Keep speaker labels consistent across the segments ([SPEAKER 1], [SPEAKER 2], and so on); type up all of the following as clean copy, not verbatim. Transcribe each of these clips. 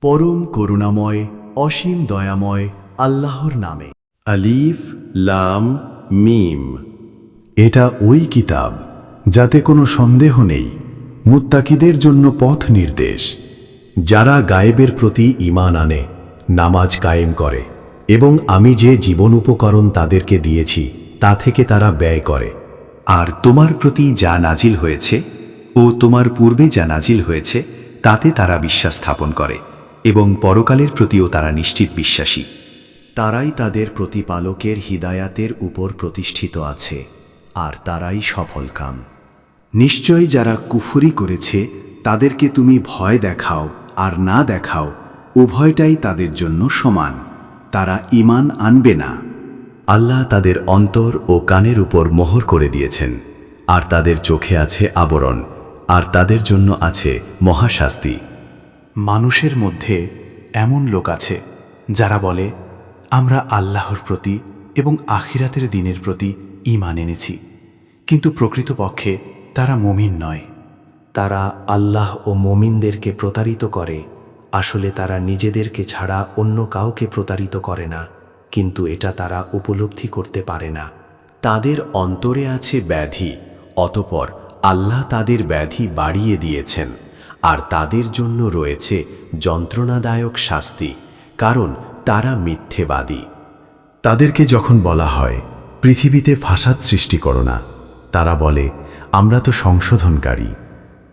[SPEAKER 1] পরম করুণাময় অসীম দয়াময় আল্লাহর নামে।
[SPEAKER 2] আলিফ লাম মিম।
[SPEAKER 1] এটা ওই কিতাব যাতে কোনো সন্দেহ নেই, মুত্তাকিদের জন্য পথ নির্দেশ। যারা গায়েবের প্রতি ঈমান আনে, নামাজ কায়েম করে এবং আমি যে জীবন উপকরণ তাদেরকে দিয়েছি তা থেকে তারা ব্যয় করে।
[SPEAKER 3] আর তোমার প্রতি যা নাজিল হয়েছে ও তোমার পূর্বে যা নাজিল হয়েছে তাতে তারা বিশ্বাস স্থাপন করে এবং পরকালের প্রতিও তারা নিশ্চিত বিশ্বাসী।
[SPEAKER 1] তারাই তাদের প্রতিপালকের হিদায়াতের উপর প্রতিষ্ঠিত আছে, আর তারাই সফলকাম। নিশ্চয় যারা কুফরি করেছে তাদেরকে তুমি ভয় দেখাও আর না দেখাও, উভয়টাই তাদের জন্য সমান। তারা ঈমান আনবে না। আল্লাহ তাদের অন্তর ও কানের উপর মোহর করে দিয়েছেন, আর তাদের চোখে আছে আবরণ, আর তাদের জন্য আছে মহাশাস্তি। মানুষের মধ্যে এমন লোক আছে যারা বলে, আমরা আল্লাহর প্রতি এবং আখিরাতের দিনের প্রতি ঈমান এনেছি, কিন্তু প্রকৃতপক্ষে তারা মুমিন নয়। তারা আল্লাহ ও মুমিনদেরকে প্রতারিত করে। আসলে তারা নিজেদেরকে ছাড়া অন্য কাউকে প্রতারিত করে না, কিন্তু এটা তারা উপলব্ধি করতে পারে না। তাদের অন্তরে আছে ব্যাধি, অতঃপর আল্লাহ তাদের ব্যাধি বাড়িয়ে দিয়েছেন, আর তাদের জন্য রয়েছে যন্ত্রণাদায়ক শাস্তি, কারণ তারা মিথ্যেবাদী। তাদেরকে যখন বলা হয়, পৃথিবীতে ফাসাদ সৃষ্টি করো না, তারা বলে, আমরা তো সংশোধনকারী।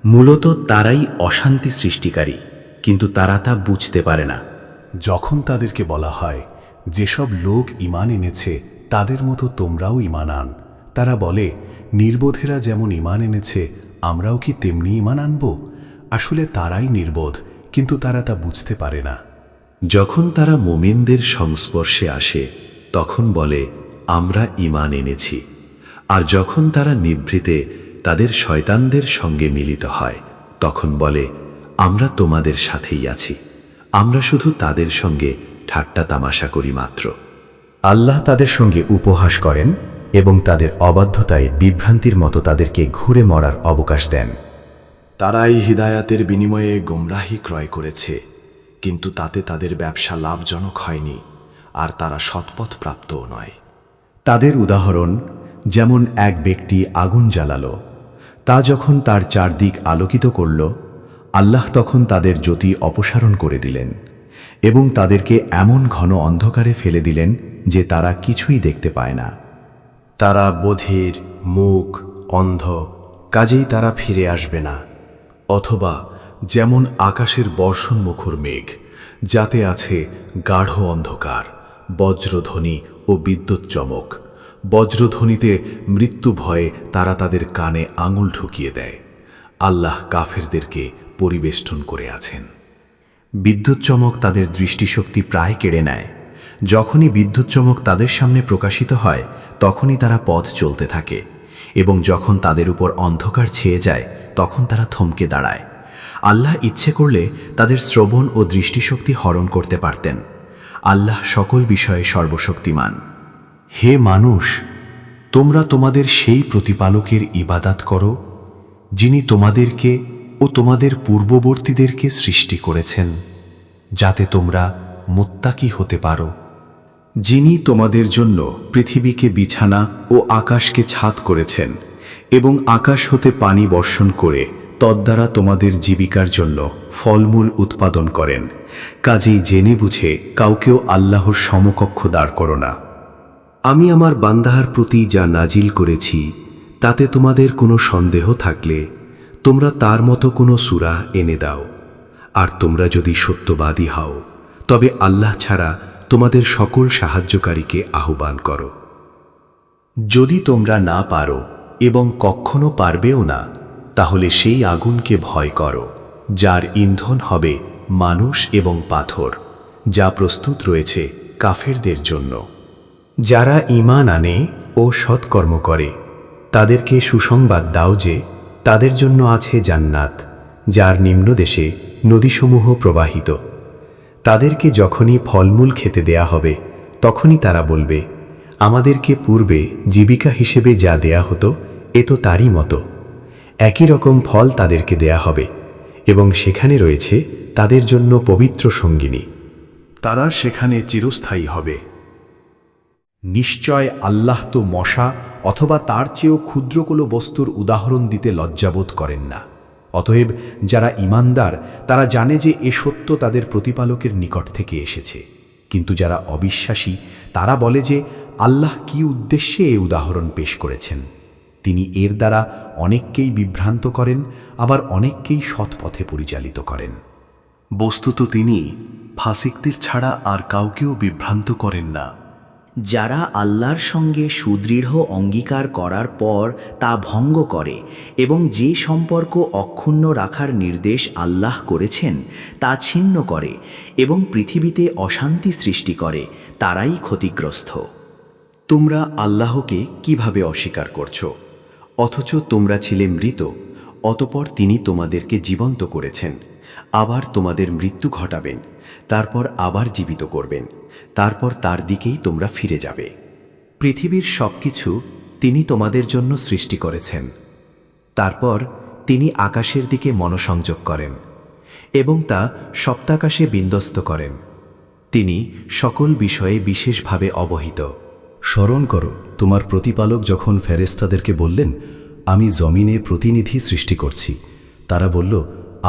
[SPEAKER 1] মূলত তারাই অশান্তি সৃষ্টিকারী, কিন্তু তারা তা বুঝতে পারে না। যখন তাদেরকে বলা হয়, যেসব লোক ঈমান এনেছে তাদের মতো তোমরাও ঈমান আন, তারা বলে, নির্বোধেরা যেমন ঈমান এনেছে আমরাও কি তেমনি ঈমান আনব? আসলে তারাই নির্বোধ, কিন্তু তারা তা বুঝতে পারে না। যখন তারা মুমিনদের সংস্পর্শে আসে তখন বলে, আমরা ঈমান এনেছি। আর যখন তারা নিভৃতে তাদের শয়তানদের সঙ্গে মিলিত হয় তখন বলে, আমরা তোমাদের সাথেই আছি, আমরা শুধু তাদের সঙ্গে ঠাট্টা তামাশা করি মাত্র। আল্লাহ তাদের সঙ্গে উপহাস করেন এবং তাদের অবাধ্যতায় বিভ্রান্তির মতো তাদেরকে ঘুরে মরার অবকাশ দেন। তারাই হিদায়াতের বিনিময়ে গোমরাহি ক্রয় করেছে, কিন্তু তাতে তাদের ব্যবসা লাভজনক হয়নি, আর তারা সৎপথ প্রাপ্তও নয়। তাদের উদাহরণ যেমন এক ব্যক্তি আগুন জ্বালালো, তা যখন তার চারদিক আলোকিত করল, আল্লাহ তখন তাদের জ্যোতি অপসারণ করে দিলেন এবং তাদেরকে এমন ঘন অন্ধকারে ফেলে দিলেন যে তারা কিছুই দেখতে পায় না। তারা বধির, মুখ, অন্ধ, কাজেই তারা ফিরে আসবে না। অথবা যেমন আকাশের বর্ষণমুখর মেঘ, যাতে আছে গাঢ় অন্ধকার, বজ্রধ্বনি ও বিদ্যুৎ চমক। বজ্রধ্বনিতে মৃত্যু ভয়ে তারা তাদের কানে আঙুল ঢুকিয়ে দেয়। আল্লাহ কাফেরদেরকে পরিবেষ্টন করে আছেন। বিদ্যুৎ চমক তাদের দৃষ্টিশক্তি প্রায় কেড়ে নেয়। যখনই বিদ্যুৎ চমক তাদের সামনে প্রকাশিত হয় তখনই তারা পথ চলতে থাকে, এবং যখন তাদের উপর অন্ধকার ছেয়ে যায় তখন তারা থমকে দাঁড়ায়। আল্লাহ ইচ্ছে করলে তাদের শ্রবণ ও দৃষ্টিশক্তি হরণ করতে পারতেন। আল্লাহ সকল বিষয়ে সর্বশক্তিমান। হে মানুষ, তোমরা তোমাদের সেই প্রতিপালকের ইবাদত করো যিনি তোমাদেরকে ও তোমাদের পূর্ববর্তীদেরকে সৃষ্টি করেছেন, যাতে তোমরা মুত্তাকি হতে পারো। যিনি তোমাদের জন্য পৃথিবীকে বিছানা ও আকাশকে ছাদ করেছেন এবং আকাশ হতে পানি বর্ষণ করে তদ্বারা তোমাদের জীবিকার জন্য ফলমূল উৎপাদন করেন। কাজেই জেনে বুঝে কাউকেও আল্লাহর সমকক্ষ দাঁড় করো না। আমি আমার বান্দার প্রতি যা নাজিল করেছি তাতে তোমাদের কোনো সন্দেহ থাকলে তোমরা তার মতো কোনো সূরা এনে দাও। আর তোমরা যদি সত্যবাদী হও তবে আল্লাহ ছাড়া তোমাদের সকল সাহায্যকারীকে আহ্বান করো। যদি তোমরা না পারো এবং কখনো পারবেও না, তাহলে সেই আগুনকে ভয় করো যার ইন্ধন হবে মানুষ এবং পাথর, যা প্রস্তুত রয়েছে কাফেরদের জন্য। যারা ঈমান আনে ও সৎকর্ম করে তাদেরকে সুসংবাদ দাও যে তাদের জন্য আছে জান্নাত, যার নিম্নদেশে নদীসমূহ প্রবাহিত। তাদেরকে যখনই ফলমূল খেতে দেয়া হবে তখনই তারা বলবে, আমাদেরকে পূর্বে জীবিকা হিসেবে যা দেয়া হতো এ তো তারই মতো। একই রকম ফল তাদেরকে দেয়া হবে এবং সেখানে রয়েছে
[SPEAKER 3] তাদের জন্য পবিত্র সঙ্গিনী।
[SPEAKER 1] তারা সেখানে চিরস্থায়ী হবে।
[SPEAKER 3] নিশ্চয় আল্লাহ তো মশা অথবা তার চেয়েও ক্ষুদ্র কোনো বস্তুর উদাহরণ দিতে লজ্জাবোধ করেন না। অতএব যারা ঈমানদার তারা জানে যে এ সত্য তাদের প্রতিপালকের নিকট থেকে এসেছে, কিন্তু যারা অবিশ্বাসী তারা বলে যে আল্লাহ কি উদ্দেশ্যে এ উদাহরণ পেশ করেছেন। তিনি এর দ্বারা অনেককেই বিভ্রান্ত করেন, আবার অনেককেই সৎ পথে পরিচালিত করেন।
[SPEAKER 1] বস্তুত তিনি ফাসিকদের ছাড়া আর কাউকেও বিভ্রান্ত করেন না।
[SPEAKER 4] যারা আল্লাহর সঙ্গে সুদৃঢ় অঙ্গীকার করার পর তা ভঙ্গ করে এবং যে সম্পর্ক অক্ষুণ্ণ রাখার নির্দেশ আল্লাহ করেছেন তা ছিন্ন করে এবং পৃথিবীতে অশান্তি সৃষ্টি করে, তারাই ক্ষতিগ্রস্ত।
[SPEAKER 5] তোমরা আল্লাহকে কিভাবে অস্বীকার করছো, অথচ তোমরা ছিলে মৃত, অতপর তিনি তোমাদেরকে জীবন্ত করেছেন, আবার তোমাদের মৃত্যু ঘটাবেন, তারপর আবার জীবিত করবেন, তারপর তার দিকেই তোমরা ফিরে যাবে।
[SPEAKER 3] পৃথিবীর সবকিছু তিনি তোমাদের জন্য সৃষ্টি করেছেন। তারপর তিনি আকাশের দিকে মনোসংযোগ করেন এবং তা সপ্তাকাশে বিন্যস্ত করেন। তিনি সকল বিষয়ে বিশেষভাবে অবহিত।
[SPEAKER 6] স্মরণ করো তোমার প্রতিপালক যখন ফেরেশতাদেরকে বললেন, আমি জমিনে প্রতিনিধি সৃষ্টি করছি। তারা বলল,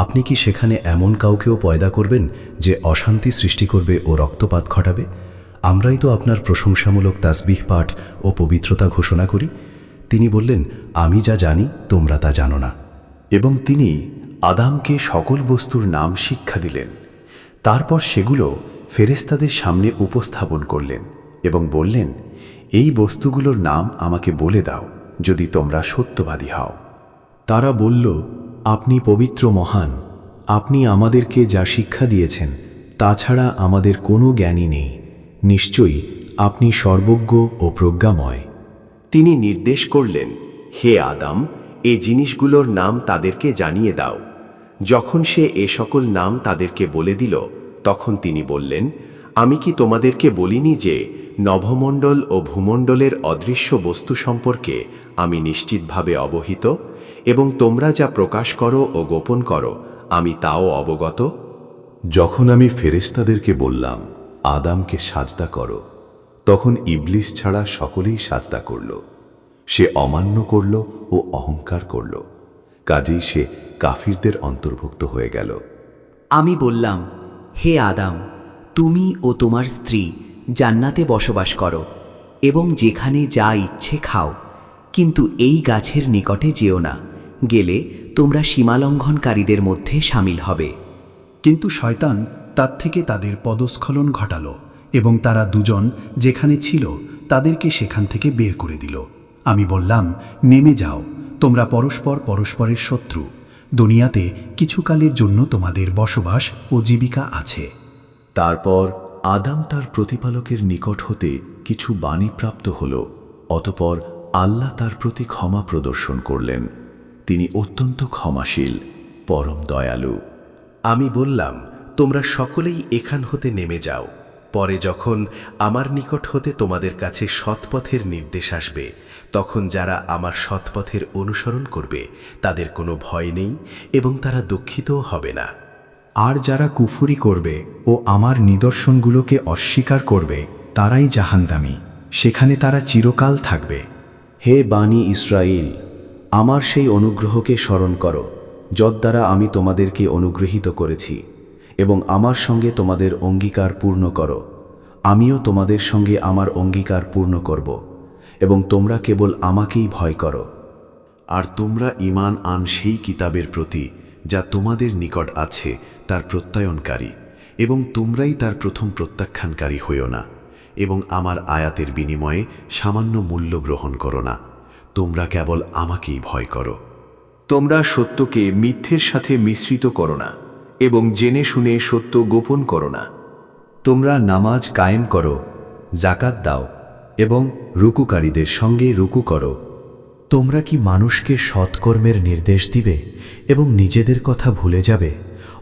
[SPEAKER 6] আপনি কি সেখানে এমন কাউকেও পয়দা করবেন যে অশান্তি সৃষ্টি করবে ও রক্তপাত ঘটাবে? আমরাই তো আপনার প্রশংসামূলক তাসবিহ পাঠ ও পবিত্রতা ঘোষণা করি। তিনি বললেন, আমি যা জানি তোমরা তা জানো না।
[SPEAKER 1] এবং তিনি আদামকে সকল বস্তুর নাম শিক্ষা দিলেন। তারপর সেগুলো ফেরেশতাদের সামনে উপস্থাপন করলেন এবং বললেন, এই বস্তুগুলোর নাম আমাকে বলে দাও যদি তোমরা সত্যবাদী হও।
[SPEAKER 6] তারা বলল, আপনি পবিত্র মহান, আপনি আমাদেরকে যা শিক্ষা দিয়েছেন তাছাড়া আমাদের কোনো জ্ঞানই নেই। নিশ্চয়ই আপনি সর্বজ্ঞ ও প্রজ্ঞাময়।
[SPEAKER 5] তিনি নির্দেশ করলেন, হে আদম, এ জিনিসগুলোর নাম তাদেরকে জানিয়ে দাও। যখন সে এ সকল নাম তাদেরকে বলে দিল, তখন তিনি বললেন, আমি কি তোমাদেরকে বলিনি যে নভমণ্ডল ও ভূমণ্ডলের অদৃশ্য বস্তু সম্পর্কে আমি নিশ্চিতভাবে অবহিত, এবং তোমরা যা প্রকাশ করো ও গোপন করো আমি তাও অবগত?
[SPEAKER 7] যখন আমি ফেরেশতাদেরকে বললাম আদামকে সাজদা করো, তখন ইবলিস ছাড়া সকলেই সাজদা করল। সে অমান্য করল ও অহংকার করল, কাজেই সে কাফিরদের অন্তর্ভুক্ত হয়ে গেল।
[SPEAKER 4] আমি বললাম, হে আদম, তুমি ও তোমার স্ত্রী জান্নাতে বসবাস করো এবং যেখানে যা ইচ্ছে খাও, কিন্তু এই গাছের নিকটে যেও না, গেলে তোমরা সীমালঙ্ঘনকারীদের মধ্যে সামিল হবে।
[SPEAKER 3] কিন্তু শয়তান তার থেকে তাদের পদস্খলন ঘটাল এবং তারা দুজন যেখানে ছিল তাদেরকে সেখান থেকে বের করে দিল। আমি বললাম, নেমে যাও, তোমরা পরস্পর পরস্পরের শত্রু। দুনিয়াতে কিছুকালের জন্য তোমাদের বসবাস ও জীবিকা আছে।
[SPEAKER 1] তারপর আদাম তার প্রতিপালকের নিকট হতে কিছু বাণী প্রাপ্ত হল। অতপর আল্লাহ তার প্রতি ক্ষমা প্রদর্শন করলেন। তিনি অত্যন্ত ক্ষমাশীল, পরম দয়ালু।
[SPEAKER 2] আমি বললাম, তোমরা সকলেই এখান হতে নেমে যাও। পরে যখন আমার নিকট হতে তোমাদের কাছে সৎপথের নির্দেশ আসবে, তখন যারা আমার সৎপথের অনুসরণ করবে তাদের কোনো ভয় নেই এবং তারা দুঃখিতও হবে না।
[SPEAKER 3] আর যারা কুফরি করবে ও আমার নিদর্শনগুলোকে অস্বীকার করবে তারাই জাহান্নামী, সেখানে তারা চিরকাল থাকবে।
[SPEAKER 6] হে বানি ইসরাইল, আমার সেই অনুগ্রহকে স্মরণ করো যদ্বারা আমি তোমাদেরকে অনুগৃহীত করেছি, এবং আমার সঙ্গে তোমাদের অঙ্গীকার পূর্ণ করো। আমিও তোমাদের সঙ্গে আমার অঙ্গীকার পূর্ণ করব, এবং তোমরা কেবল আমাকেই ভয় করো।
[SPEAKER 1] আর তোমরা ঈমান আন সেই কিতাবের প্রতি যা তোমাদের নিকট আছে তার প্রত্যয়নকারী, এবং তোমরাই তার প্রথম প্রত্যাখ্যানকারী হইও না, এবং আমার আয়াতের বিনিময়ে সামান্য মূল্য গ্রহণ করো না। তোমরা কেবল আমাকেই ভয় করো।
[SPEAKER 5] তোমরা সত্যকে মিথ্যের সাথে মিশ্রিত করো না এবং জেনে শুনে সত্য গোপন করো না।
[SPEAKER 3] তোমরা নামাজ কায়েম করো, জাকাত দাও এবং রুকুকারীদের সঙ্গে রুকু করো। তোমরা কি মানুষকে সৎকর্মের নির্দেশ দিবে এবং নিজেদের কথা ভুলে যাবে,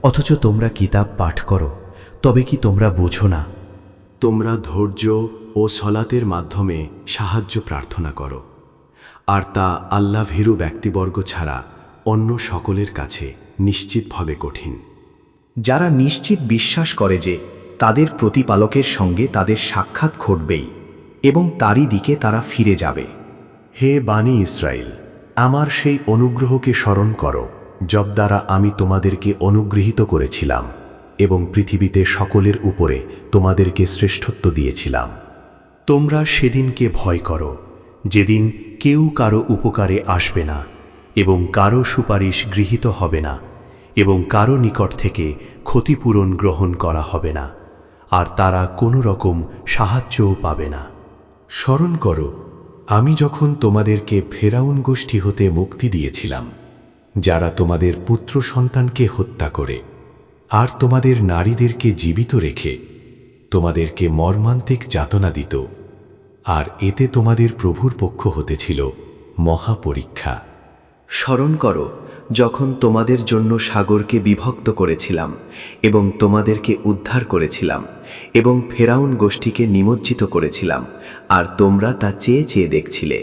[SPEAKER 3] অথচ তোমরা কিতাব পাঠ করো, তবে কি তোমরা বোঝো না?
[SPEAKER 1] তোমরা ধৈর্য ও সলাতের মাধ্যমে সাহায্য প্রার্থনা করো, আর তা আল্লাহ ভীরু ব্যক্তিবর্গ ছাড়া অন্য সকলের কাছে নিশ্চিতভাবে কঠিন। যারা নিশ্চিত বিশ্বাস করে যে তাদের প্রতিপালকের সঙ্গে তাদের সাক্ষাৎ ঘটবেই এবং তারই দিকে তারা ফিরে যাবে।
[SPEAKER 2] হে বানি ইসরায়েল, আমার সেই অনুগ্রহকে স্মরণ করো যব দ্বারা আমি তোমাদেরকে অনুগৃহীত করেছিলাম এবং পৃথিবীতে সকলের উপরে তোমাদেরকে শ্রেষ্ঠত্ব দিয়েছিলাম।
[SPEAKER 3] তোমরা সেদিনকে ভয় করো যেদিন কেউ কারো উপকারে আসবে না এবং কারো সুপারিশ গৃহীত হবে না এবং কারো নিকট থেকে ক্ষতিপূরণ গ্রহণ করা হবে না, আর তারা কোনো রকম সাহায্যও পাবে না।
[SPEAKER 2] স্মরণ করো আমি যখন তোমাদেরকে ফেরাউন গোষ্ঠী হতে মুক্তি দিয়েছিলাম, যারা তোমাদের পুত্র সন্তানকে হত্যা করে আর তোমাদের নারীদেরকে জীবিত রেখে তোমাদেরকে মর্মান্তিক যাতনা দিত, আর এতে তোমাদের প্রভুর পক্ষ হতে ছিল মহাপরীক্ষা।
[SPEAKER 4] স্মরণ করো যখন তোমাদের জন্য সাগরকে বিভক্ত করেছিলাম এবং তোমাদেরকে উদ্ধার করেছিলাম এবং ফেরাউন গোষ্ঠীকে নিমজ্জিত করেছিলাম, আর তোমরা তা চেয়ে চেয়ে দেখছিলে।